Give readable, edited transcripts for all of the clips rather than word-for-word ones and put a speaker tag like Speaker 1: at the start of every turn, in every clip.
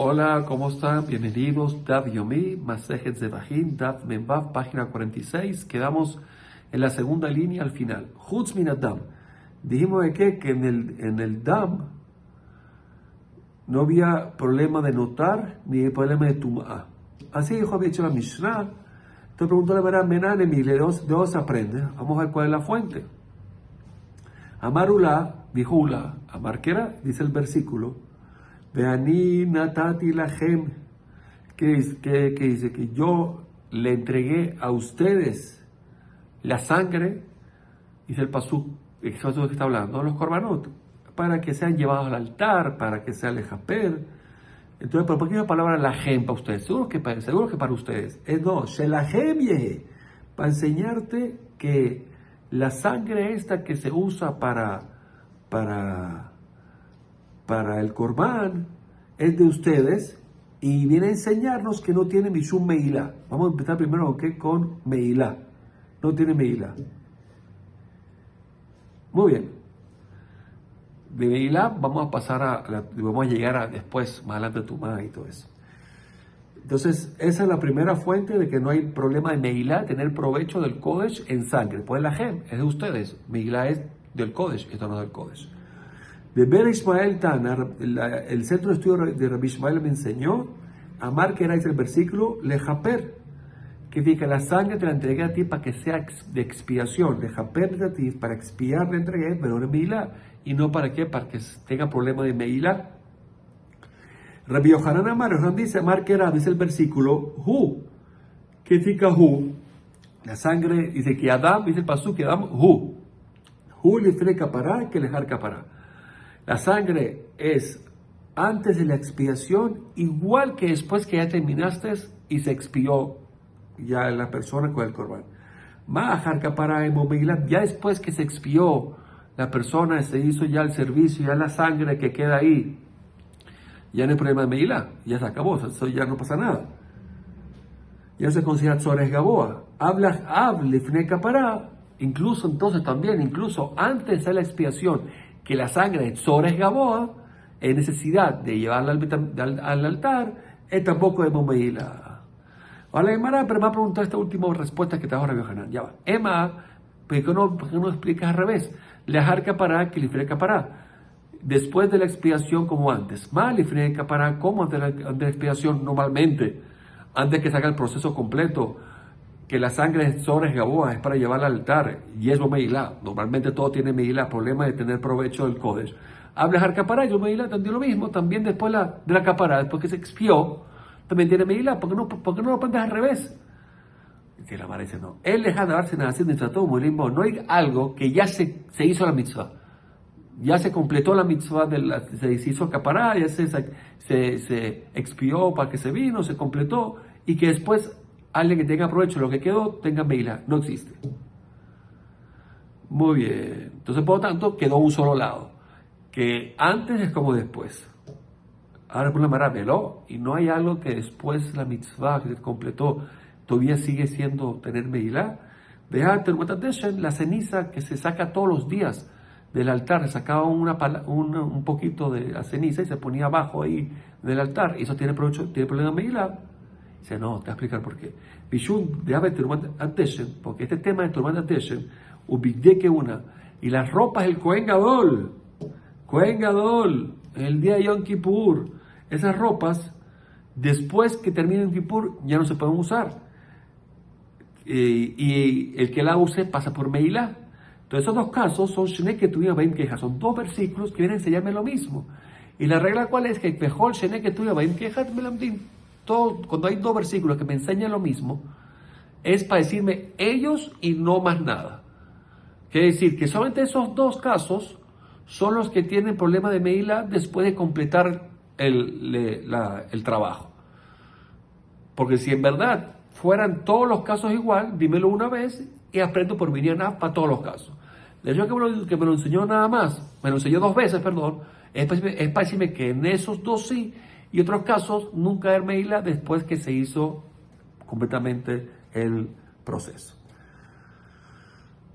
Speaker 1: Hola, ¿cómo están? Bienvenidos. Daf Yomi, Masejet Zevahim, Daf Memvav, página 46. Quedamos en la segunda línea al final. Chutz min Adam. Dijimos de que en el Dam no había problema de notar ni problema de Tum'a. Así dijo, había hecho la Mishnah. Entonces preguntó la verdad, Menanemi, ¿de dónde se aprende? Vamos a ver cuál es la fuente. Amarula, dijo Ula, Amar que era, dice el versículo, Veani natati lahem, que dice que yo le entregué a ustedes la sangre, dice el pasuk, que está hablando, los korbanot, para que sean llevados al altar, para que sea lejaper. Entonces, ¿por qué la palabra lahem para ustedes? Seguro que para ustedes. No, shelahem yehe, para enseñarte que la sangre esta que se usa para el Corbán es de ustedes y viene a enseñarnos que no tiene Mishum Meilá. Vamos a empezar primero con Meilá. No tiene Meilá. Muy bien. De Meilá vamos a pasar vamos a llegar a después, más adelante Tumá y todo eso. Entonces, esa es la primera fuente de que no hay problema de Meilá, tener provecho del Kodesh en sangre. Pues la Gem es de ustedes. Meilá es del Kodesh, esto no es del Kodesh. De Ber Ismael Tana, el centro de estudio de Rabbi Ismael me enseñó, Amar que era el versículo, Lejaper, que dice que la sangre te la entregué a ti para que sea de expiación, Lejaper de ti, para expiar la entregué, pero no Meilá, y no para qué, para que tenga problema de Meilá. Rabbi Yohanan Amar, dice Amar que era, dice el versículo, Hu, que dice Hu, la sangre, dice que Adam, dice el pasuk, que Adam, Hu lifre capará, que lejar capará. La sangre es antes de la expiación, igual que después que ya terminaste y se expió ya la persona con el corbán. Ya después que se expió la persona, se hizo ya el servicio, ya la sangre que queda ahí, ya no hay problema de Meilá, ya se acabó, eso ya no pasa nada. Ya se considera Tzores Gaboa. Lifne capará, incluso entonces también, incluso antes de la expiación, que la sangre de Tzores Gaboa es necesidad de llevarla al altar, es tampoco de Meilá. Ahora Emma, pero me ha preguntado esta última respuesta que te hago Rabbi Yohanan. Ya va. Emma, ¿por qué no explicas al revés? Lejar capará, que lifne capará. Después de la expiación como antes. Mal lifne capará, como antes de la expiación normalmente. Antes que se haga el proceso completo. Que la sangre de Tzores Gaboa es para llevarla al altar, y es Meilá. Normalmente todo tiene Meilá, problema de tener provecho del Kodesh. Habla de Capará, yo Meilá también lo mismo, también después de la Capará, después que se expió, también tiene Meilá. ¿Por qué no lo aprendes al revés? Que la Mara dice no. Él deja de darse nada haciendo todo muy limbo. No hay algo que ya se hizo la mitzvah. Ya se completó la mitzvah, se hizo Capará, ya se expió para que se vino, se completó, y que después alguien que tenga provecho de lo que quedó, tenga Meilá. No existe. Muy bien. Entonces, por lo tanto, quedó un solo lado. Que antes es como después. Ahora por la maravilla, y no hay algo que después la mitzvah que se completó todavía sigue siendo tener Meilá. La ceniza que se saca todos los días del altar, se sacaba un poquito de la ceniza y se ponía abajo ahí del altar, y eso tiene provecho, tiene problema de Meilá. Dice, no, te voy a explicar por qué. Porque este tema de Turmat Ateshen, ubigde que una, y las ropas del Kohen Gadol, el día de Yom Kippur, esas ropas, después que termine Yom Kippur, ya no se pueden usar. Y el que la use pasa por Meilá. Entonces, esos dos casos son Shnei Ketuvim Baim Keja, son dos versículos que vienen a enseñarme lo mismo. Y la regla cuál es que Pejol Shnei Ketuvim Baim Keja Melamdim. Cuando hay dos versículos que me enseñan lo mismo, es para decirme ellos y no más nada. Quiere decir que solamente esos dos casos son los que tienen problema de Meilá después de completar el trabajo. Porque si en verdad fueran todos los casos igual, dímelo una vez y aprendo por Minyanaf para todos los casos. De hecho, que me lo enseñó nada más, me lo enseñó dos veces, perdón, es para decirme que en esos dos sí, y otros casos nunca hay Meilá después que se hizo completamente el proceso.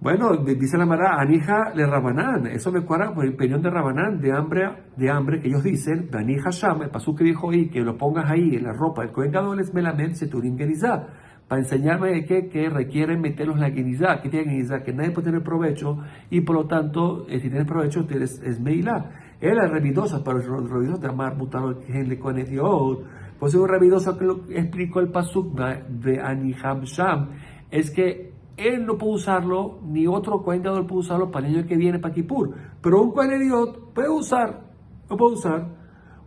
Speaker 1: Bueno, dice la Mara, Anija le Rabanán, eso me cuadra por el opinión de Rabanán, de hambre, que ellos dicen, Anija Sham, el pasú que dijo ahí, que lo pongas ahí en la ropa del Kohen Gadol es Melamed Seturim Genizá, para enseñarme de que requieren meterlos en la Genizá, que tiene Genizá, que nadie puede tener provecho, y por lo tanto, si tienes provecho, es Meilá. Él es revidosa, pero el revidoso de Amar Mutaro Genle Kohen Dios, pues es un revidoso que lo explicó el pasú de Anija Sham, es que él no puede usarlo, ni otro Kohen Gadol puede usarlo para el año que viene, para Kippur. Pero un Kohen Idiot puede usar, lo puede usar.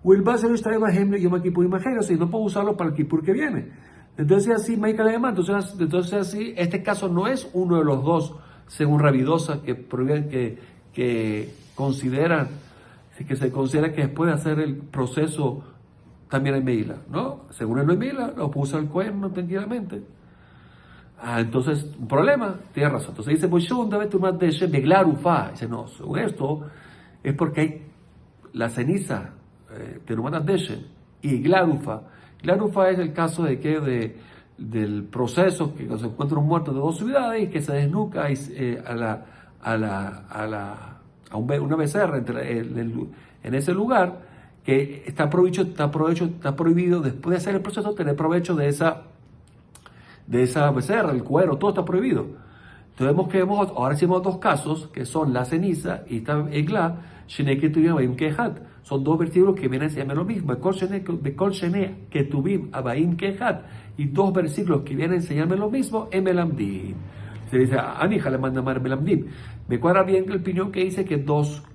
Speaker 1: O el base está de Bahemle, Yom Kippur, imagínate, no puede usarlo para el Kippur que viene. Entonces así, Michael Alemán, entonces así, este caso no es uno de los dos, según Rabidosa, que consideran, que se considera que después de hacer el proceso también hay Meila, ¿no? Según él no hay Meila, lo puede usar el Kohen no tranquilamente. Entonces, un problema, tiene razón. Entonces dice, pues yo una vez tú más de Beglarufa. Dice, no, según esto, es porque hay la ceniza de Numanas Deshen y Glarufa. Glarufa es el caso del proceso que se encuentra un muerto de 2 ciudades y que se desnuca una becerra en ese lugar, que está prohibido después de hacer el proceso tener provecho de esa becerra, el cuero, todo está prohibido. Entonces ahora hicimos 2 casos, que son la ceniza y esta egla, Sheneketubim Kehat. Son 2 versículos que vienen a enseñarme lo mismo. Bekol Sheneketubim Abaim Kehat. Y 2 versículos que vienen a enseñarme lo mismo en Melamdim. Se dice, Anija le manda a Melamdim. Me cuadra bien la opinión que dice que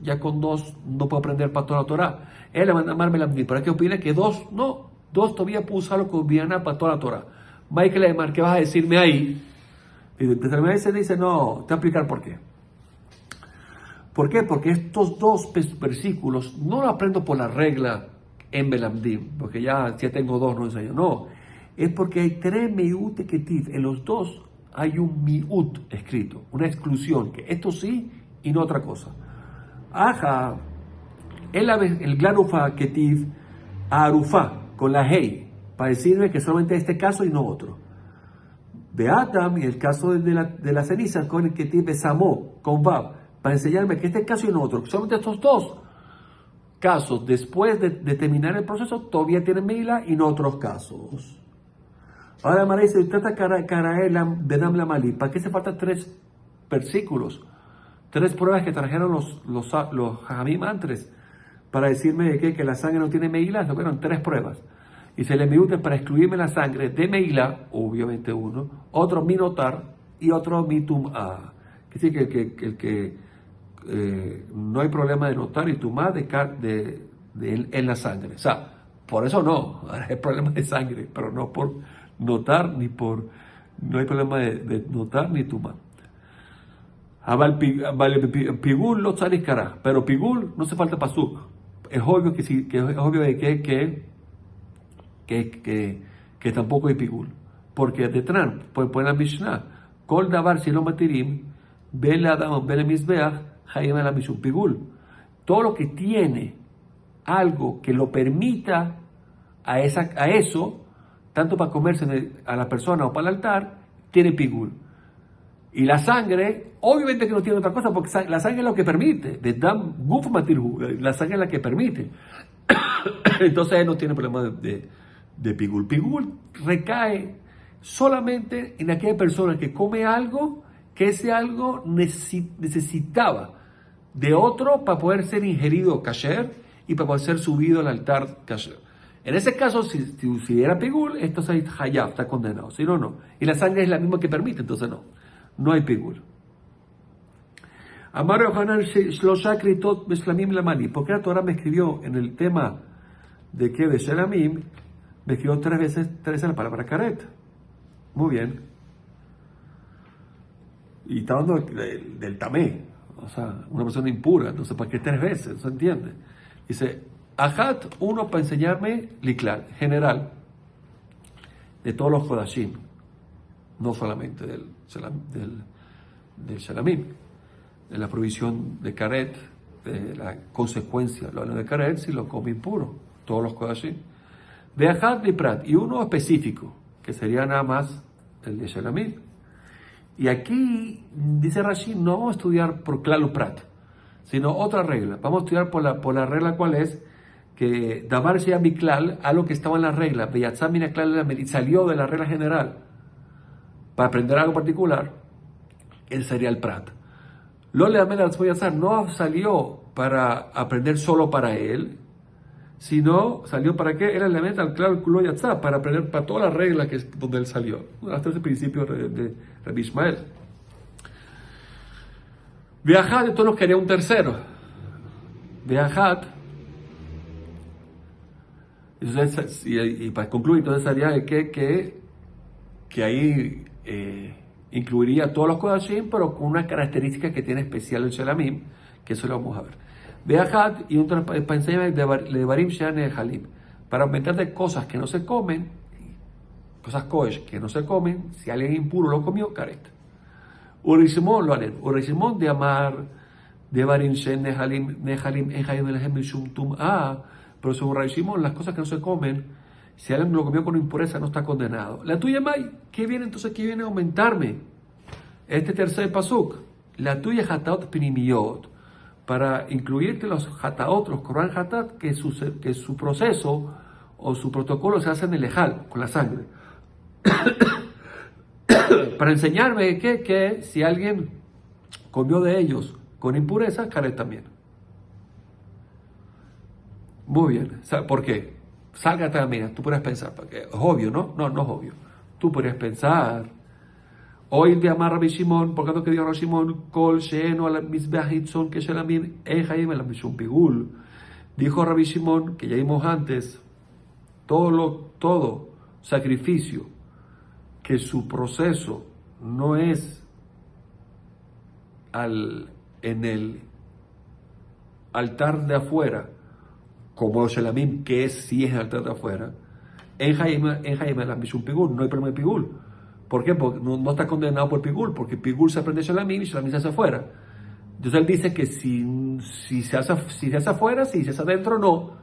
Speaker 1: ya con 2 no puedo aprender para toda la Torah. Él le manda a Melamdim. ¿Para qué opina que 2 no? 2 todavía puedo usarlo como Viana para toda la Torah. Michael Aymar, ¿qué vas a decirme ahí? Y dice, no, te voy a explicar por qué. ¿Por qué? Porque estos 2 versículos no lo aprendo por la regla en Belamdim, porque ya tengo 2, no enseño. No, es porque hay 3 miut ketiv. En los 2 hay un miut escrito, una exclusión, que esto sí y no otra cosa. Aja, el glarufa ketiv, arufa, con la hei, para decirme que solamente este caso y no otro. De Adam y el caso de la ceniza con el que tiene Samó, con Vav, para enseñarme que este caso y no otro, solamente estos 2 casos, después de terminar el proceso, todavía tienen Meila y no otros casos. Ahora María dice, ¿para qué se faltan 3 versículos? 3 pruebas que trajeron los Jajamim antes, para decirme que la sangre no tiene Meila. No, fueron 3 pruebas. Y se le miute para excluirme la sangre de Meila, obviamente uno, otro minotar y otro mitum'a. Que sí, que no hay problema de notar y tum'a en la sangre. O sea, por eso no, hay problema de sangre, pero no por notar no hay problema de notar ni tum'a. Pigul lo tzariz, pero pigul no se falta pasuk. Es obvio es obvio de que tampoco hay pigul, porque detrás pues la Mishnah, Kol davar si lo matirim, Bele Adam, Bele Mizbeach, Hayem la Mishum pigul. Todo lo que tiene algo que lo permita a eso, tanto para comerse a la persona o para el altar, tiene pigul. Y la sangre, obviamente que no tiene otra cosa, porque la sangre es lo que permite. La sangre es la que permite. Entonces él no tiene problema de pigul. Pigul recae solamente en aquella persona que come algo, que ese algo necesitaba de otro para poder ser ingerido kasher y para poder ser subido al altar kasher. En ese caso, si era pigul, esto es hayab, está condenado. Si no, no. Y la sangre es la misma que permite, entonces no hay pigul. Amar Yohanan Shlosha Kritot Beshlamim Lamani. ¿Por qué la Torah me escribió en el tema de que de Shelamim? Me escribió 3 veces la palabra karet. Muy bien. Y está hablando del tamé, o sea, una persona impura. Entonces, ¿para qué 3 veces? ¿No se entiende? Dice, Ajat, 1 para enseñarme Liklal, general, de todos los Kodashim, no solamente del Shelamim, de la provisión de karet, de la consecuencia, lo de karet si lo come impuro, todos los Kodashim. De Ajat Liprat, y 1 específico, que sería nada más el de Shelamim. Y aquí, dice Rashi, no vamos a estudiar por Klal Prat, sino otra regla. Vamos a estudiar por la regla cuál es, que Davar sea Miklal, algo que estaba en la regla, Beyatzamina Klal, y salió de la regla general para aprender algo particular, él sería el Prat. Lo le no salió para aprender solo para él, sino salió para qué, era el elemento al claro Kulo Yatzá, para aprender para todas las reglas que es donde él salió. Hasta ese principio de Rabbi Ishmael. Viajad, entonces nos quería un tercero. Viajad. Y para concluir, entonces sería que ahí incluiría todos los Kodashim, pero con una característica que tiene especial el Shelamim, que eso lo vamos a ver. Viajad y para enseñar de Barim Shean Halim, para aumentar de cosas que no se comen, cosas koesh que no se comen, si alguien impuro lo comió, caret. Urisimón lo harán. Urisimón de amar de Barim Shean Halim, Nehalim, Enhaim, Elhem, Mishum Tum, pero según Rabbi Shimon, las cosas que no se comen, si alguien lo comió con impureza, no está condenado. La tuya, May, ¿qué viene entonces? ¿Qué viene a aumentarme? Este tercer pasuk, la tuya hataot pinimiyot, para incluirte los hataot, los korban hatat, que su proceso o su protocolo se hace en el ejal, con la sangre. Para enseñarme que si alguien comió de ellos con impureza, caret también. Muy bien. ¿Por qué? Sálgate a mí. Tú podrías pensar, porque es obvio, ¿no? No, no es obvio. Tú podrías pensar, hoy de amar Rabbi Shimon, por tanto que dijo Rabbi Shimon, Kol she'eno al mizbeach hitzon que shelamim en Jaim el mishum pigul. Dijo Rabbi Shimon, que ya vimos antes, todo sacrificio que su proceso no es en el altar de afuera, como Shelamim, que sí es el altar de afuera, en Jaime la Mishum Pigul, no hay problema de Pigul. ¿Por qué? Porque no está condenado por Pigul, porque Pigul se aprende Shelamim y Shelamim se hace afuera. Entonces él dice que si se hace afuera, si se hace adentro, no.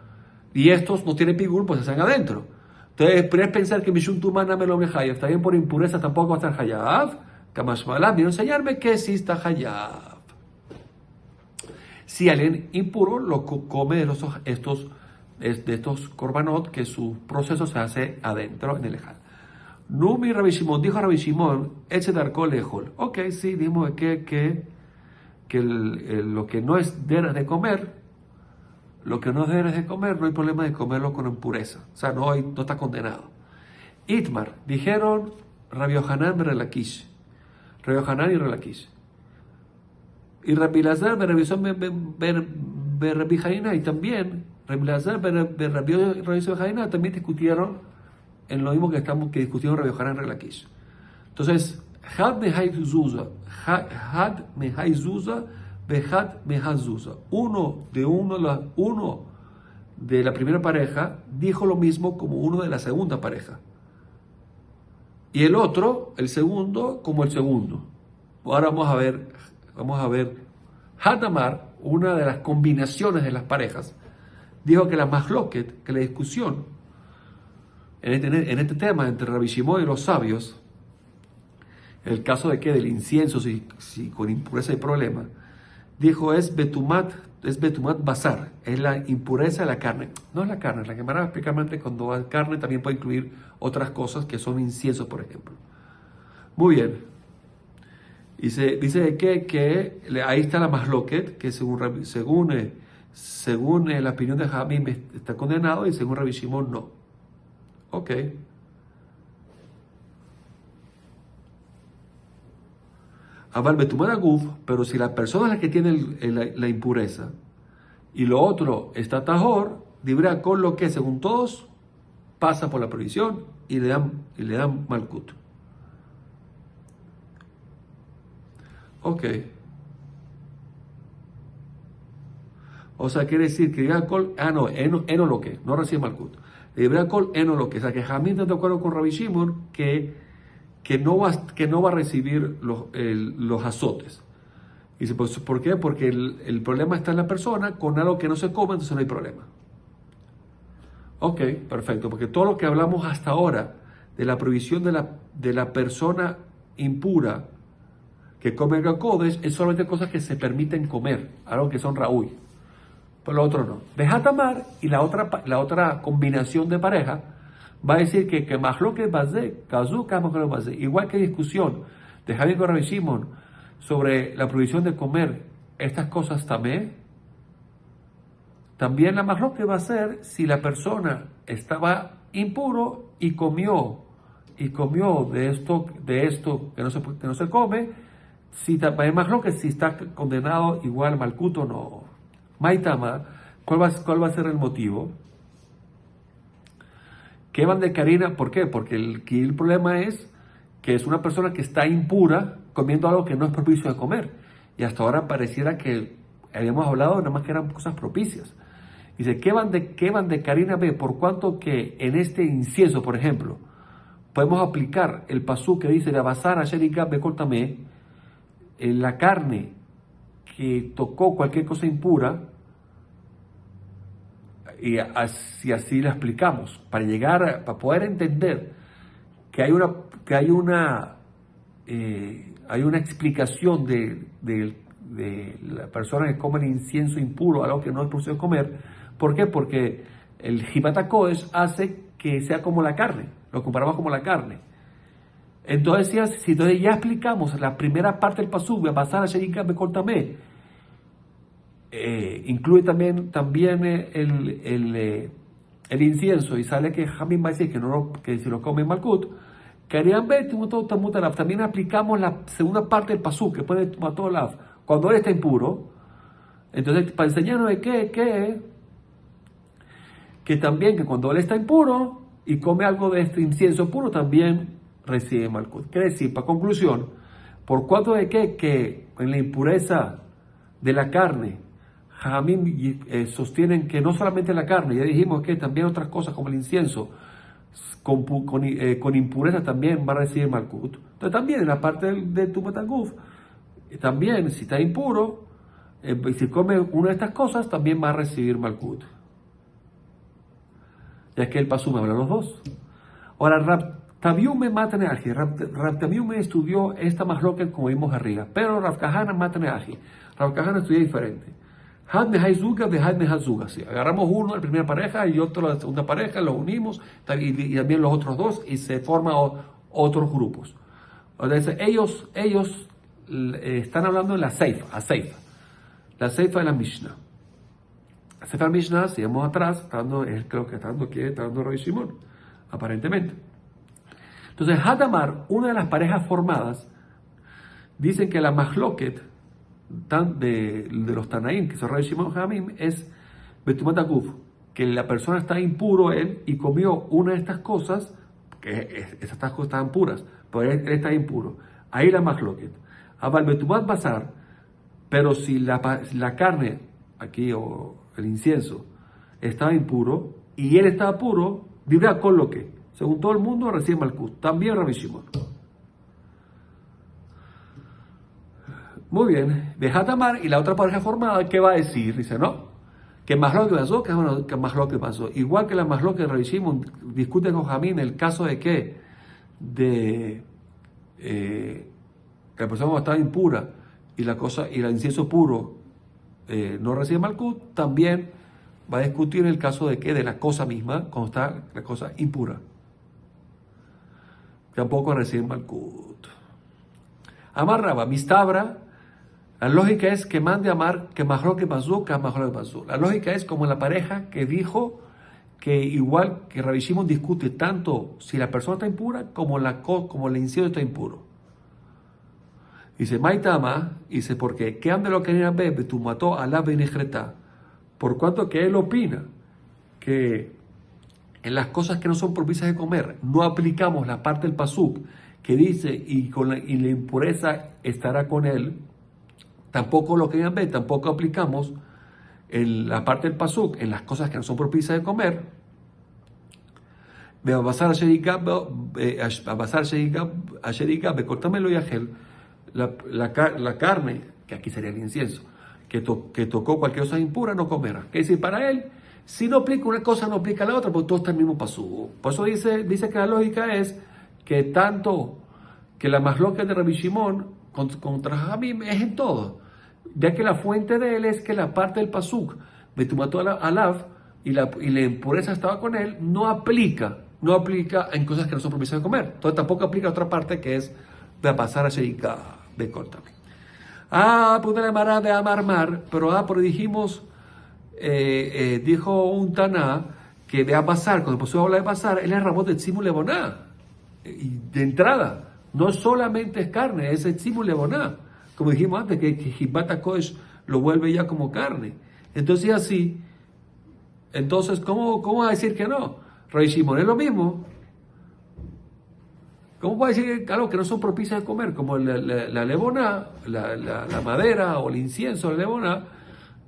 Speaker 1: Y estos no tienen Pigul, pues se hacen adentro. Entonces, podrías pensar que Mishum Tumana me lo me Hayav, está bien por impureza, tampoco va a estar Hayav. Kamashmalah, vino a enseñarme que sí está Hayav. Si alguien impuro lo come de estos korbanot, que su proceso se hace adentro en el ejal. Numi Rabbi Shimon, dijo Rabbi Shimon, eche darko lejol. Ok, sí, dijimos que lo que no es de comer, no hay problema de comerlo con impureza. O sea, no está condenado. Itmar, dijeron Rabbi Yohanan Berelakish. Rabbi Yohanan y Relakish. Y Rabbi Lazar, Rabbi Jaina, y también Rabbi Lazar, Rabbi Jaina, también discutieron en lo mismo que discutieron Rabbi Yohanan y Relakish. Entonces, Had mehai zuza, behad mehad zuza. Uno de la primera pareja dijo lo mismo como uno de la segunda pareja. Y el otro, el segundo, como el segundo. Ahora vamos a ver, Hadamar, una de las combinaciones de las parejas, dijo que la mahloket, que la discusión en este tema entre Rabbi Shimon y los sabios, el caso de que del incienso, si con impureza hay problema, dijo es betumat basar, es la impureza de la carne. No es la carne, la que me va a explicar antes, cuando hay carne también puede incluir otras cosas que son inciensos, por ejemplo. Muy bien. Dice que ahí está la mahloket, que según la opinión de Jamim está condenado y según Rabbi Shimon no. Ok. Aval betumar aguf, pero si la persona es la que tiene la impureza y lo otro está tajor, libra con lo que según todos pasa por la prohibición y le dan malkut. Ok. O sea, quiere decir que libra col, eno lo que, no recibe malkut. Libra col, eno lo que. O sea, que Jamín está de acuerdo con Rabbi Shimon que no va a recibir los azotes. Y dice, pues, ¿por qué? Porque el problema está en la persona, con algo que no se come, entonces no hay problema. Ok, perfecto, porque todo lo que hablamos hasta ahora de la prohibición de la persona impura que come Kodesh es solamente cosas que se permiten comer, algo que son Raúl. Pero lo otro no. Bejatamar y la otra combinación de pareja va a decir que Mahloket Bazé, Kazu, Mahloket Bazé. Igual que discusión de Javier con Rabbi Shimon sobre la prohibición de comer estas cosas también la Mahloket va a ser si la persona estaba impuro y comió de esto que no se come, si también Mahloket si está condenado igual Malkut o no. Maitama, ¿cuál va a ser el motivo? ¿Qué van de Karina? ¿Por qué? Porque el problema es que es una persona que está impura comiendo algo que no es propicio de comer. Y hasta ahora pareciera que habíamos hablado nada más que eran cosas propicias. Dice, ¿qué van de Karina B? Por cuanto que en este incienso, por ejemplo, podemos aplicar el pasú que dice de Abasar Asherika Bekortame, en la carne que tocó cualquier cosa impura, y así la explicamos, para poder entender que hay una explicación de la persona que come el incienso impuro, algo que no es posible comer. ¿Por qué? Porque el Hibatakodesh hace que sea como la carne, lo comparamos como la carne. Entonces ya explicamos la primera parte del pasú, a pasar a Sherika Bekortame, incluye también el incienso, y sale que Jamín va a decir que si lo come Malkut, también aplicamos la segunda parte del pasú, que puede tomar todo la cuando él está impuro. Entonces, para enseñarnos de que también que cuando él está impuro y come algo de este incienso puro, también recibe Malkut. Quiere decir, para conclusión, por cuanto de que en la impureza de la carne, Jamín sostienen que no solamente la carne, ya dijimos que también otras cosas como el incienso, con impureza también va a recibir Malkut. Entonces también en la parte de Tumataguf, también si está impuro, si come una de estas cosas, también va a recibir Malkut. Ya que el pasú me habla los dos. Ahora, Rab Tabiume Mateneaji. Rab Tabiume estudió esta Mahloket como vimos arriba, pero Rab Kahana Mateneaji. Rab Kahana estudió diferente. Had Mehaizuga de Had Mehazuga. Sí, agarramos uno, la primera pareja, y otro, la segunda pareja, los unimos, y también los otros dos, y se forman otros grupos. Entonces, ellos están hablando de la Seifa, la Seifa de la Mishnah. La Seifa de la Mishnah, si vamos atrás, creo que está dando Rabbi Shimon, aparentemente. Entonces, Hadamar, una de las parejas formadas, dicen que la Mahloket de los Tanaim, que son Rabbi Shimon Jamim, es Betumataguf, que la persona está impuro él y comió una de estas cosas, que estas cosas estaban puras, pero él está impuro. Ahí la Mahloket. Abal Betumat Basar, pero si la carne, aquí, o el incienso, estaba impuro y él estaba puro, dirá con lo que, según todo el mundo, recibe Malkut. También Rabbi Shimon. Muy bien, de Hatamar y la otra pareja formada, ¿qué va a decir? Dice, no, que Mahloket pasó, que Mahloket pasó. Igual que la Mahloket de Rabbi Shimon discute con Jamín el caso de que la persona estaba impura y el incienso puro no recibe Malkut, también va a discutir el caso de que de la cosa misma, cuando está la cosa impura, tampoco recibe Malkut. Amarraba, Mistabra. La lógica es que mande amar que Mahloket pasó, que Mahloket pasó. La lógica es como la pareja que dijo que igual que Rabbi Shimon discute tanto si la persona está impura como el incienso está impuro. Dice, Maitama, dice, porque ¿qué ande lo que era bebe? Tú mató a la benejreta. Por cuanto que él opina que en las cosas que no son propicias de comer no aplicamos la parte del pasuk que dice y la impureza estará con él. Tampoco lo que ve, tampoco aplicamos la parte del pasuk en las cosas que no son propicias de comer. La carne, que aquí sería el incienso, que tocó cualquier cosa impura, no comerá. Es decir, para él, si no aplica una cosa, no aplica la otra, porque todo está en el mismo pasuk. Por eso dice que la lógica es que tanto que la Mahloket de Rabbi Shimon contra Jajamim es en todo. Ya que la fuente de él es que la parte del pasuk, Betumato alav, y la impureza estaba con él, no aplica en cosas que no son permitidas de comer. Entonces tampoco aplica a otra parte que es de pasar a Sheikah de Kol también. Punta de Mará de Amarmar, pero dijimos, dijo un Taná que de pasar, cuando pasó a hablar de pasar, él es Ramón de Tzimul Leboná. Y de entrada, no solamente es carne, es Tzimul Leboná. Como dijimos antes, que Hibata Kosh lo vuelve ya como carne. Entonces así, ¿cómo va a decir que no? Rey Shimon es lo mismo. ¿Cómo puede decir que algo que no son propicias de comer, como la leboná, la madera o el incienso, la leboná,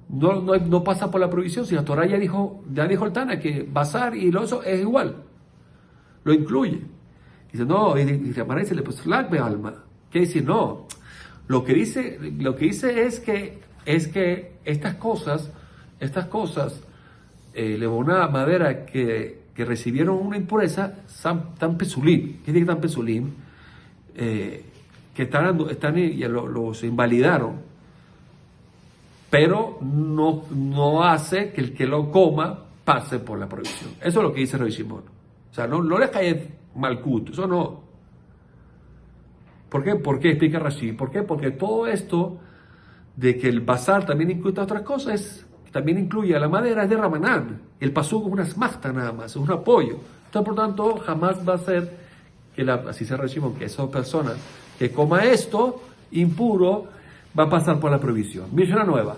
Speaker 1: no pasa por la prohibición? Si la Torah ya dijo el Tana que basar y lo eso es igual, lo incluye. Dice, no, y aparece pues lag alma. Quiere decir, no. Lo que dice es que estas cosas, leboná, madera, que recibieron una impureza, tan pesulim, ¿qué dice tan pesulim? Que los invalidaron, pero no hace que el que lo coma pase por la prohibición. Eso es lo que dice Rabbi Shimon. O sea, no le cae malkut, eso no. ¿Por qué? ¿Por qué? Explica Rashi. ¿Por qué? Porque todo esto de que el basar también incluye otras cosas, también incluye a la madera, es de Ramanán. El pasuk es una smachta nada más, es un apoyo. Entonces, por tanto, jamás va a ser que así se Shimon, que esa persona que coma esto impuro va a pasar por la prohibición. Mishnah nueva.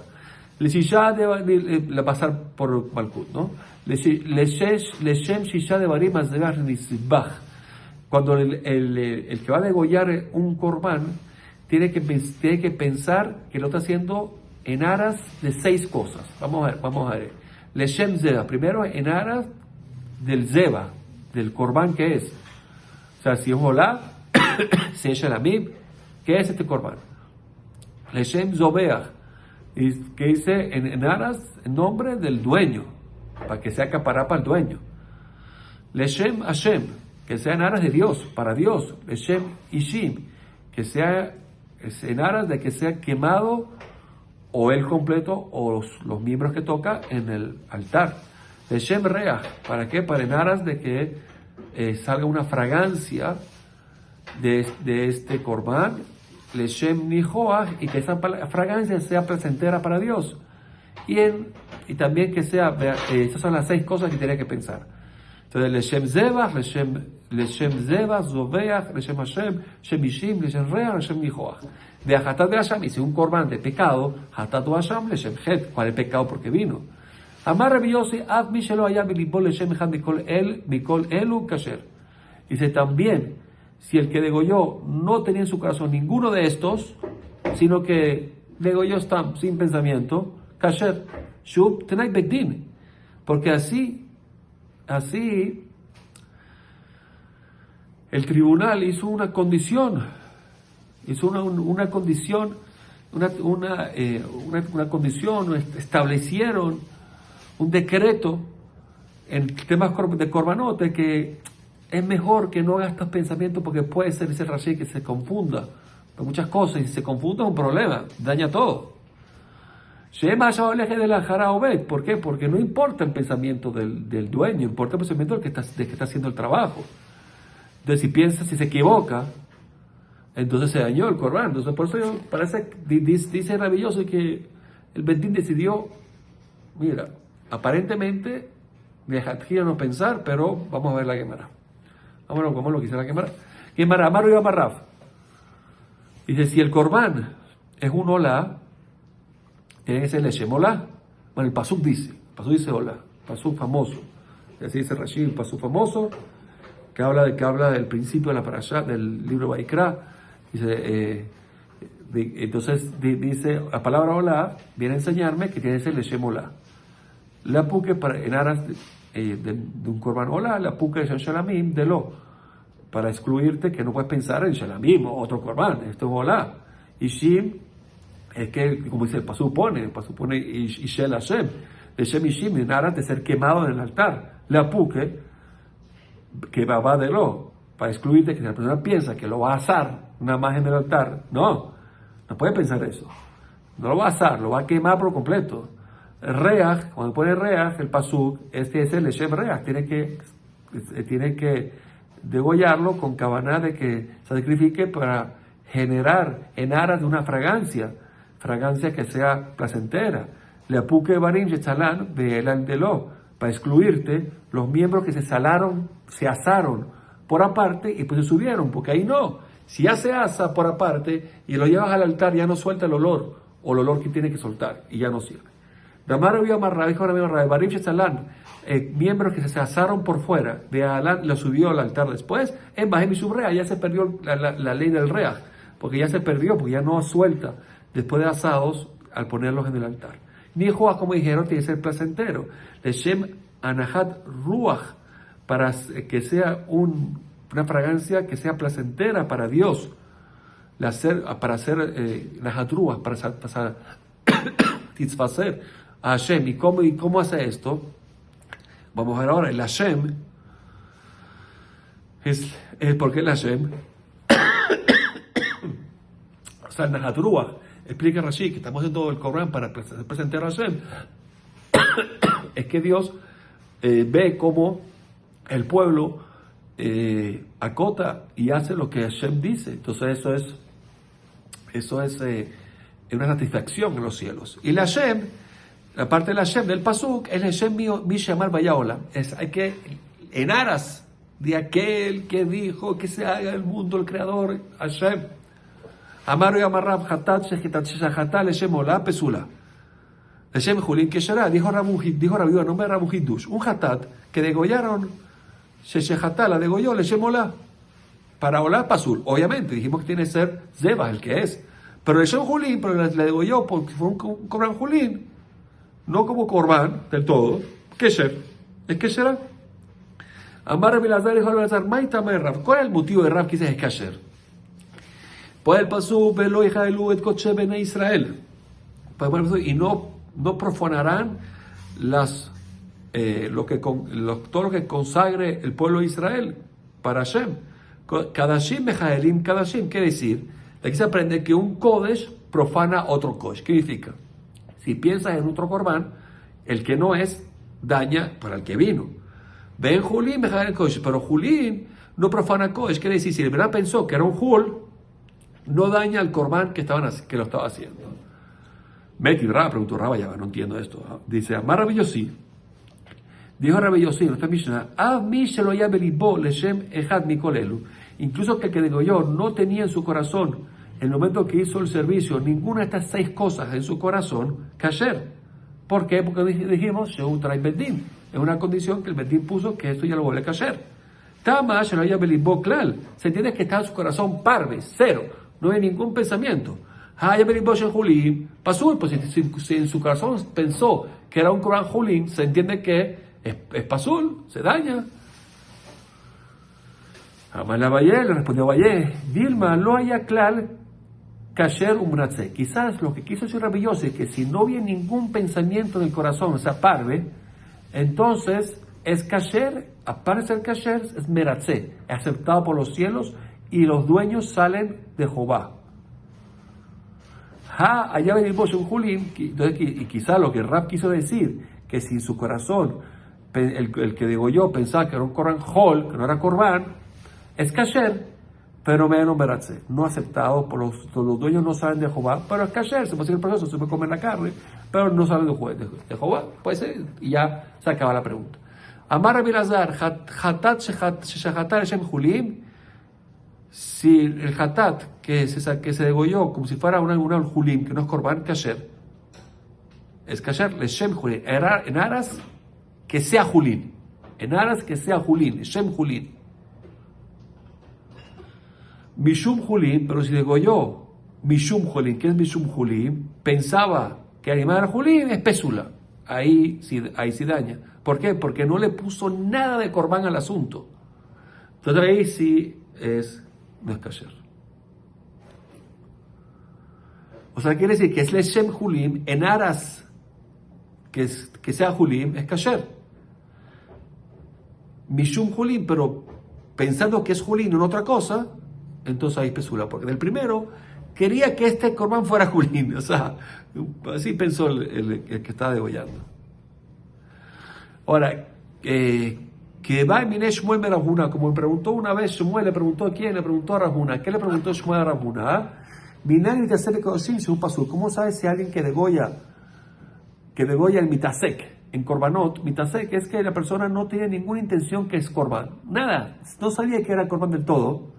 Speaker 1: La pasar por Malkut, ¿no? Leshem shisha de barim azdegar nisbach. Cuando el que va a degollar un corbán tiene que pensar que lo está haciendo en aras de 6 cosas. Vamos a ver. Leshem zeba, primero en aras del zeba, del corbán que es. O sea, si es olá, si es shalamim, ¿qué es este corbán? Leshem zobeach, que dice en aras, en nombre del dueño, para que sea acapará para el dueño. Leshem Hashem, que sea en aras de Dios, para Dios. Leshem Ishim, que sea en aras de que sea quemado o él completo o los miembros que toca en el altar. Leshem Reach, ¿para qué? Para en aras de que salga una fragancia de este corbán. Leshem Nihoach, y que esa fragancia sea placentera para Dios. Y también que sea, esas son las 6 cosas que tiene que pensar. Entonces, Leshem Zebach, Leshem Zebach, Zobeach, Leshem Hashem, Leshem Ishim, Leshem Reach, Leshem Nihoach. De Hatat de Hashem, hice un corbán de pecado, Hatat de Hashem, Leshem Het, ¿cuál es pecado? Porque vino. Amar Rabbi Yossi, Ad Mishelo Hayab Bilibol Leshem Echad Mikol Elu Kasher. Dice también, si el que degolló no tenía en su corazón ninguno de estos, sino que degolló está sin pensamiento, Kasher, Shub Tenay Bedin, porque así el tribunal hizo una condición, establecieron un decreto en temas de corbanote que es mejor que no haga estos pensamientos porque puede ser ese Rashi que se confunda por muchas cosas, y si se confunde es un problema, daña todo. ¿Por qué? Porque no importa el pensamiento del dueño, importa el pensamiento del que está haciendo el trabajo. Entonces, si se equivoca, entonces se dañó el corbán. Entonces, por eso dice maravilloso que el Bedín decidió, mira, aparentemente, de no pensar, pero vamos a ver la Gemara. Vámonos, como lo que dice la Gemara. Gemara, Amaru y Amarraf. Dice, si el corbán es un olá, tiene que ser Leshem olá. Bueno, el pasuk dice olá, pasuk famoso. Y así dice Rashi, el pasuk famoso, que habla del principio de la parashá, del libro Vaikra. Dice, entonces dice, la palabra olá viene a enseñarme que tiene que ser Leshem olá. La puque en aras de un corbán olá, la puque de shalamim de lo, para excluirte que no puedes pensar en shalamim o otro corbán, esto es olá. Y shim es que, como dice el pasú pone Ishel Hashem, Hashem Ishim, en aras de ser quemado en el altar. La puque, que va de lo, para excluirte que la persona piensa que lo va a asar nada más en el altar. No, No puede pensar eso. No lo va a asar, lo va a quemar por completo. Reach, cuando pone Reach, el pasuk, este es el Leshem Reach, tiene que degollarlo con cabana de que se sacrifique para generar en aras de una fragancia que sea placentera. Le apuque barim yechalan ve'elan delo, para excluirte los miembros que se asaron por aparte y pues se subieron, porque ahí no. Si ya se asa por aparte y lo llevas al altar, ya no suelta el olor, o el olor que tiene que soltar, y ya no sirve. Damar había amarrado, dijo barim yechalan, miembros que se asaron por fuera, de Alán lo subió al altar después, en Bajem y Subrea, ya se perdió la ley del Reach, porque ya se perdió, porque ya no suelta después de asados al ponerlos en el altar. Ni Joa, como dijeron, tiene que ser placentero. Leshem Anahat Ruach, para que sea una fragancia que sea placentera para Dios, para hacer Nahat Ruach, para satisfacer a Hashem. ¿Y cómo hace esto? Vamos a ver ahora, el Hashem, porque el Hashem, o sea, el Nahat Ruach, explica Rashi, que estamos haciendo el Corán para presentar a Hashem, es que Dios ve cómo el pueblo acota y hace lo que Hashem dice. Entonces eso es una satisfacción en los cielos. Y el Hashem, la parte del Hashem, del Pasuk, es el Hashem mi shamar vayaola. Hay que, en aras de aquel que dijo que se haga el mundo, el creador, Hashem. Amaro y amarrab hatat shehatat leshem ola pesula. Leshem julin que será, dijo Rabbi, a nombre de Rabu Hidush, un hatat que degollaron, shehatat la degolló, leshem ola, para ola pasul. Obviamente, dijimos que tiene que ser Zeba, el que es. Pero leshem julin, pero le degolló porque fue un corban julin, no como corban del todo, kesher. ¿Es que será? Amar Rabbi Lazar dijo Rabbi Lazar, Maitama Rab. ¿Cuál es el motivo de Rab que dice es kasher? Pues el pasú velo hija de Luet coche bene Israel. Y no profanarán todo lo que consagre el pueblo de Israel para Hashem. Kadashim mejaelim kadashim. Quiere decir, de aquí se aprende que un kodesh profana otro kodesh. ¿Qué significa? Si piensas en otro corbán, el que no es, daña para el que vino. Ven Julín mejaelim kodesh. Pero Julín no profana kodesh. Quiere decir, si el verdad pensó que era un Jul, no daña al corbán que lo estaba haciendo. Meti Rab, preguntó Rabbi, ya no entiendo esto. Dice, Amar Rabbi Yossi, dijo Rabbi Yossi, no está Mishnah, incluso que el que degolló no tenía en su corazón, en el momento que hizo el servicio, ninguna de estas 6 cosas en su corazón, kasher. ¿Por qué? Porque dijimos, Shehu Trai Bedín, es una condición que el Bedín puso que esto ya lo vuelve kasher. Tama Sheloya Belibó Klal, se entiende que está en su corazón parve, cero. No hay ningún pensamiento. Pasó, pues si en su corazón pensó que era un Corán Julín, se entiende que es pasul, se daña. Amala Valle, le respondió Valle, Dilma, lo haya klal kasher umratze. Quizás lo que quiso decir Rabbi Yossi es que si no había ningún pensamiento en el corazón, o sea, parve, entonces es kasher, aparte de ser kasher, es meratze, aceptado por los cielos, y los dueños salen de Jehová. Allá venimos un Julín, y quizá lo que Rab quiso decir, que si en su corazón, el que degolló pensaba que era un Corán Hol, que no era Corban, es kasher, pero menos meratze, no aceptado por los dueños, no salen de Jehová, pero es kasher, se puede hacer el proceso, se puede comer la carne, pero no salen de Jehová, puede ser, y ya se acaba la pregunta. Amar Rabbi Lazar, hatat shehatat leshem Julim. Si el hatat que se degolló como si fuera un julim, que no es korban, kasher, es kasher, leshem julim, en aras que sea julim, leshem julim. Mishum julim, pero si degolló mishum julim, ¿qué es mishum julim? Pensaba que animar al julim es pesula, ahí sí daña. ¿Por qué? Porque no le puso nada de korban al asunto. Entonces ahí sí no es kasher. O sea, quiere decir que es leshem julim, en aras que sea julim, es kasher. Mishum julim, pero pensando que es julim en otra cosa, entonces ahí es pesula. Porque del primero, quería que este corbán fuera Julín. O sea, así pensó el que estaba degollando. Ahora, que va y mire Shmuel me Rabuna, como me preguntó una vez Shmuel, le preguntó a quién, le preguntó a Rabuna. ¿Qué le preguntó Shmuel a Rabuna? Minagri te hacer cosim según pasó. ¿Cómo sabes si alguien que degolla el mitasek en korbanot? Mitasek es que la persona no tiene ninguna intención que es korban, nada, no sabía que era korban del todo,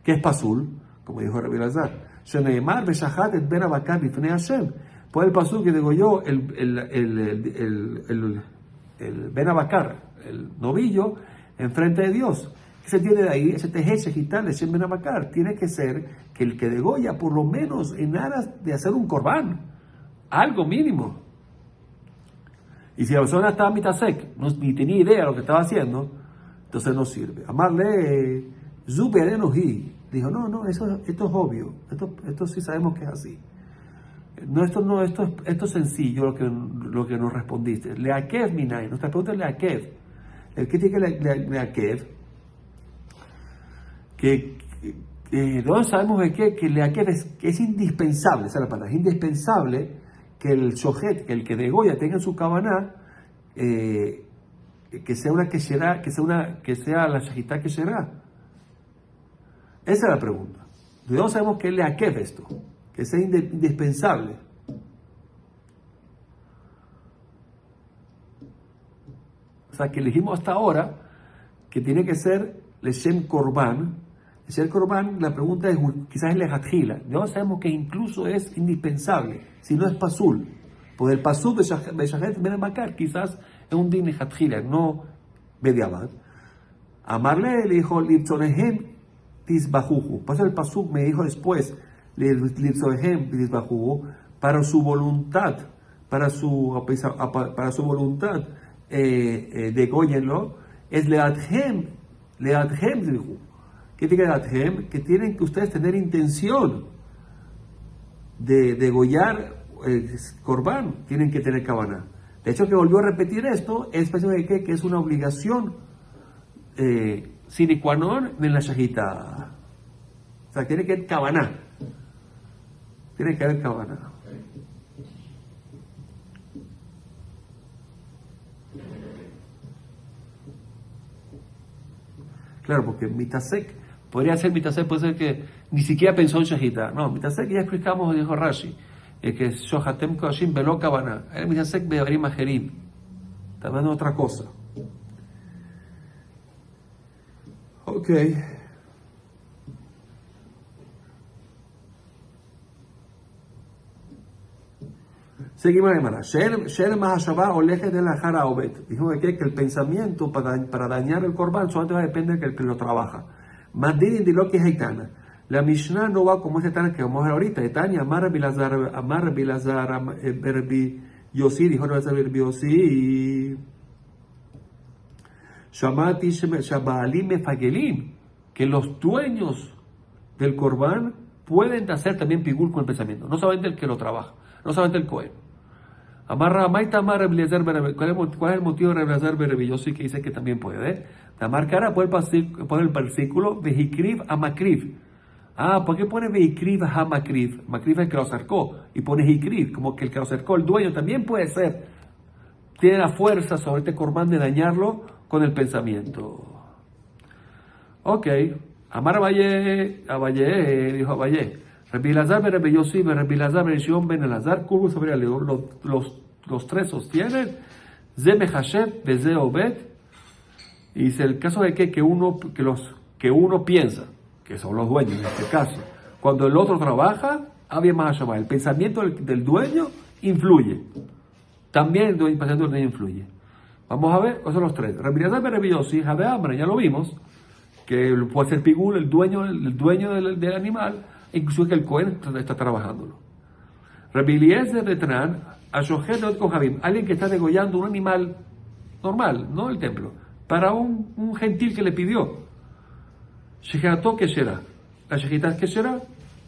Speaker 1: que es pasul, como dijo Rabbi Elazar. Sheneemar beshahat et ben abakar bifnei Hashem. Por el pasul que degolló el ben abakar, el novillo, enfrente de Dios. ¿Qué se tiene de ahí? Ese tejeche quitarle ese ben abakar. Tiene que ser que el que degolla, por lo menos en aras de hacer un korban, algo mínimo. Y si la persona estaba mitasek, ni tenía idea de lo que estaba haciendo, entonces no sirve. Amarle, Zube Adenohi, dijo, no, esto es obvio, esto sí sabemos que es así. Esto es sencillo lo que nos respondiste. Leakev minay, nuestra pregunta es Leakev. El que tiene Leakev, que no sabemos de qué, que Leakev es indispensable, esa es la palabra, es indispensable que el shohet, que el que degolla tenga en su kabaná, que sea una kesherá, que sea la shahitá kesherá. Esa es la pregunta. ¿De dónde sabemos que es leakev esto? Que sea indispensable. O sea, que elegimos hasta ahora que tiene que ser leshem korban. Leshem korban, la pregunta es, quizás es lejatjila. ¿De dónde sabemos que incluso es indispensable? Si no es pasul. Pues el pasul de Shahet Ben Bakar quizás es un din lejatjila, no bediabad. Amarle le dijo, Lipzonehem tisbajuju. Pues el pasul me dijo después, Lipzonehem tisbajuju, para su voluntad, para su voluntad, degóyenlo, es leadhem dijo. ¿Qué tiene leadhem? Que tienen que ustedes tener intención de degollar el corbán, tienen que tener cabana. De hecho, que volvió a repetir esto, es que es una obligación sine qua non en la shahita. O sea, tiene que haber cabana. Tiene que haber cabana. Claro, porque mitasek, podría ser mitasek, puede ser que ni siquiera pensó en shahita. No, mitasek ya explicamos, dijo Rashi, que shohatem koshim velo kavana. El mitasek be'arim ajerim. Está hablando de otra cosa. Ok. Seguimos la hermana. Sher mahashavah oleje de la jara obet. Dijo que el pensamiento para dañar el corbán solamente depende del que lo trabaja. Mandin de lo que es haitana. La Mishnah no va como ese Tana que vamos a ver ahorita. Etania, Amar Bilazar, Berbi Yossi, dijo Berbi Yossi. Shamati Shabalim Mefagelim, que los dueños del corbán pueden hacer también pigul con el pensamiento. No solamente el que lo trabaja, no solamente el Cohen. Amarra Maita Amar Bilazar, ¿cuál es el motivo de Bilazar Berbi Yossi que dice que también puede? Tamar Cara pone el versículo Vehikriv a Makriv. ¿Por qué pone Veikriv a Makriv? Makriv es el que lo acercó. Y pone Hikriv, como que el que lo acercó, el dueño, también puede ser. Tiene la fuerza sobre este corbán de dañarlo con el pensamiento. Ok. Amar Abaye, dijo Abaye. Rabbi Elazar ben Rabbi Yossi ben Rabbi Elazar ben Shimon ben Elazar, Kurbu sobre los tres sostienen. Ze Mechashev, Beze Obed. Y dice el caso de que uno piensa, que son los dueños en este caso, cuando el otro trabaja, había más llamar. El pensamiento del dueño influye. También el pensamiento del dueño influye. Vamos a ver, esos son los tres. Rabbi Elazar ben Rabbi Yossi, Jade Amra, ya lo vimos, que puede ser pigul, el dueño del animal, incluso que el Cohen está trabajándolo. Rabbi Eliezer de Tran, Ashohet Not Kohabim, alguien que está degollando un animal normal, no el templo, para un gentil que le pidió. Shejitató que será. La shejitá que será.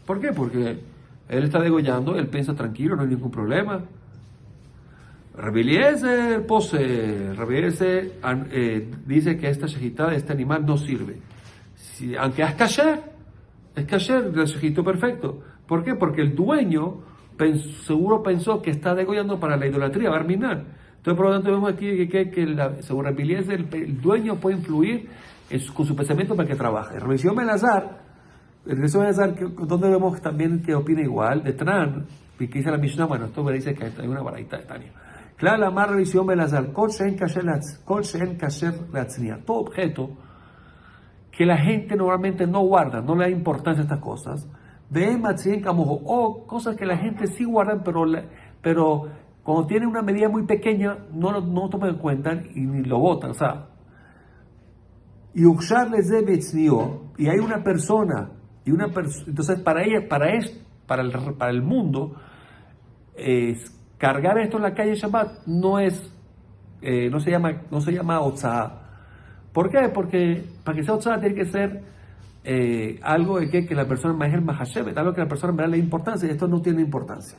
Speaker 1: ¿Por qué? Porque él está degollando, él piensa tranquilo, no hay ningún problema. Rabbi Eliezer dice que esta shejitá de este animal no sirve. Aunque es kasher, la shejitó perfecto, ¿Por qué? Porque el dueño seguro pensó que está degollando para la idolatría, Barminan. Entonces, por lo tanto, vemos aquí según Rabbi Eliezer, el dueño puede influir con su pensamiento para que trabaje. Revisión Belazar, donde vemos también que opina igual, de Tran, que dice la Mishnah, bueno, esto me dice que hay una baraita de Tania. Claro, la más revisión Belazar, Kol She'en Kasher Latzniah, todo objeto que la gente normalmente no guarda, no le da importancia a estas cosas, o cosas que la gente sí guarda, pero cuando tiene una medida muy pequeña no lo toman en cuenta y ni lo botan, o sea, y hay una persona, entonces para el mundo, cargar esto en la calle Shabbat no se llama otzah. ¿Por qué? Porque para que sea otzah tiene que ser algo de que la persona más el mahashevet, algo que la persona me da la importancia, y esto no tiene importancia.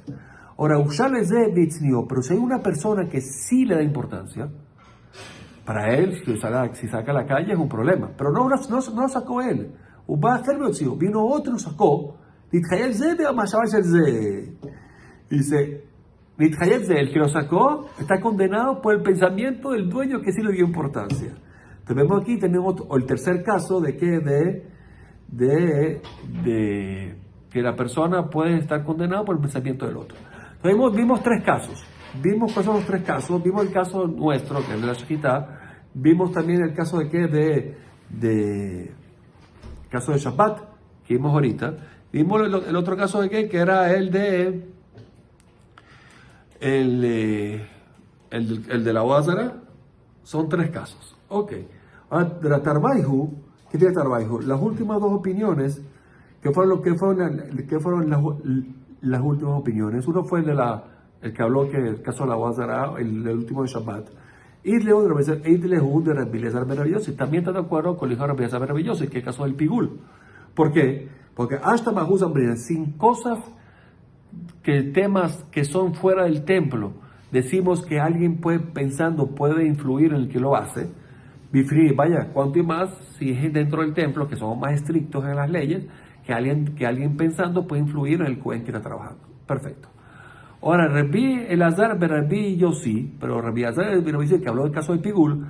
Speaker 1: Ahora, pero si hay una persona que sí le da importancia, para él, si saca a la calle es un problema. Pero no lo sacó él. Vino otro y lo sacó. Dice, el que lo sacó está condenado por el pensamiento del dueño que sí le dio importancia. Entonces vemos aquí, tenemos el tercer caso de que la persona puede estar condenada por el pensamiento del otro. Entonces vimos tres casos. Vimos cuáles son los tres casos. Vimos el caso nuestro, que es de la Shejitá. Vimos también el caso caso de Shabbat, que vimos ahorita. Vimos el otro caso que era el de la Wazara. Son tres casos. Ok. Ahora, de la Tarbaihu, ¿qué tiene Tarbaihu? Las últimas dos opiniones, ¿qué fueron las últimas opiniones? Uno fue el que habló que el caso de la Wazara, el último de Shabbat. Y Lehu de Rabbi Eliezer ben Rabbi Yossi también está de acuerdo con el hijo de Rabbi Eliezer ben Rabbi Yossi, que es el caso del Pigul. ¿Por qué? Porque hasta Mahuz Ambrina, sin cosas, temas que son fuera del templo, decimos que alguien puede influir en el que lo hace. Bifri, vaya, cuanto más si es dentro del templo, que somos más estrictos en las leyes, que alguien pensando puede influir en el Cohen que está trabajando. Perfecto. Ahora, Rabbi Elazar ben Rabbi Yossi, pero Rabbi Elazar ben Rabbi Yossi, que habló del caso de Pigul,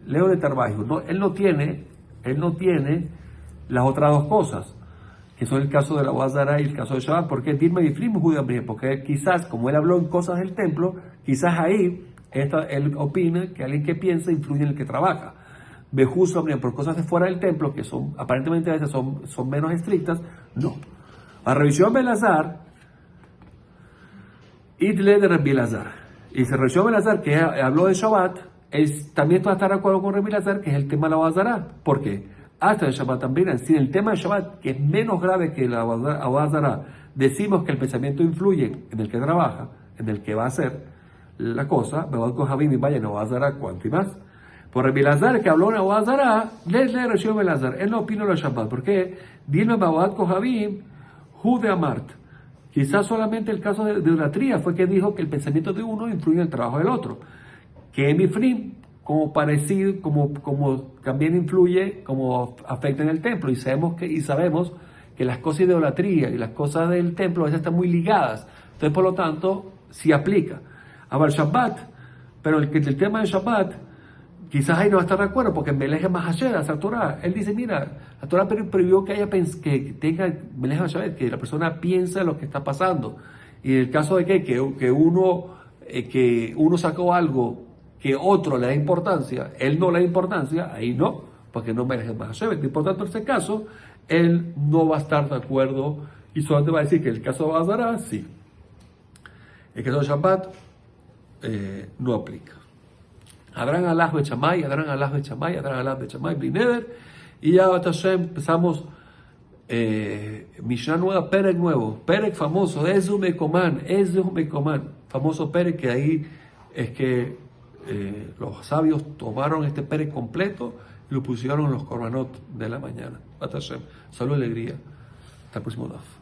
Speaker 1: leo de Tarbaihu. No, él no tiene las otras dos cosas, que son el caso de la Wazara y el caso de Shabbat, porque porque quizás, como él habló en cosas del templo, quizás ahí él opina que alguien que piensa influye en el que trabaja. Bejuso, por cosas de fuera del templo, que son aparentemente a veces son menos estrictas, no. A revisión Belazar, Itle de Rabbi Elazar. Y se revisión Belazar, que habló de Shabbat, también tú vas a estar de acuerdo con Rabbi Elazar, que es el tema de la Wazara. ¿Por qué? Hasta el Shabbat también, si el tema de Shabbat, que es menos grave que la Wazara, decimos que el pensamiento influye en el que trabaja, en el que va a hacer la cosa, me voy con Javim y vaya en la Wazara, cuánto y más. Por Rabbi Elazar, que habló en la Wazara, le revisión Belazar. Él no opina en la Shabbat. ¿Por qué? Dime, Babad con Javim, Jude Amart. Quizás solamente el caso de idolatría fue que dijo que el pensamiento de uno influye en el trabajo del otro. Que Emifrim, como parecido, como también influye, como afecta en el templo. Y sabemos que las cosas de idolatría y las cosas del templo a veces están muy ligadas. Entonces, por lo tanto, sí aplica. Ahora, el Shabbat, pero el tema del Shabbat, quizás ahí no va a estar de acuerdo, porque en Melech Mahasher, la Torah, él dice, mira, la Torah prohibió que tenga Melech Mahasher, que la persona piensa lo que está pasando. Y en el caso de que uno sacó algo que otro le da importancia, él no le da importancia, ahí no, porque no Melech Mahasher. Y por tanto, en ese caso, él no va a estar de acuerdo y solamente va a decir que el caso de Bazara, sí. El caso de Shabbat, no aplica. Habrán alaj de chamay, habrán alaj de chamay, habrán alaj de chamay, blineder, y ya empezamos Mishnah nueva, Perek nuevo, Perek famoso, Ezu Mekoman, famoso Perek, que ahí es que los sabios tomaron este Perek completo y lo pusieron en los korbanot de la mañana. Salud, alegría. Hasta el próximo daf.